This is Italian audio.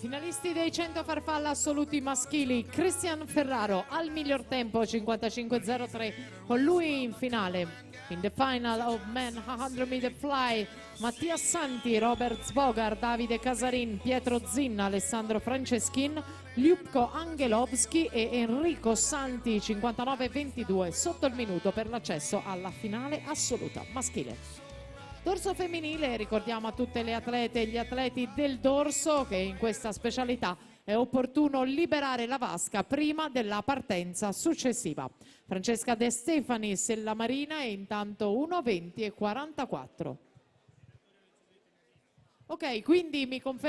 Finalisti dei 100 farfalla assoluti maschili: Cristian Ferraro al miglior tempo 55.03, con lui in finale. In the final of men 100 meter fly, Mattia Santi, Robert Svogar, Davide Casarin, Pietro Zinna, Alessandro Franceschin, Ljubko Angelovski e Enrico Santi 59.22, sotto il minuto per l'accesso alla finale assoluta maschile. Dorso femminile, ricordiamo a tutte le atlete e gli atleti del dorso che in questa specialità è opportuno liberare la vasca prima della partenza successiva. Francesca De Stefani, Sella Marina e intanto 1:20 e 44. Ok, quindi mi confermo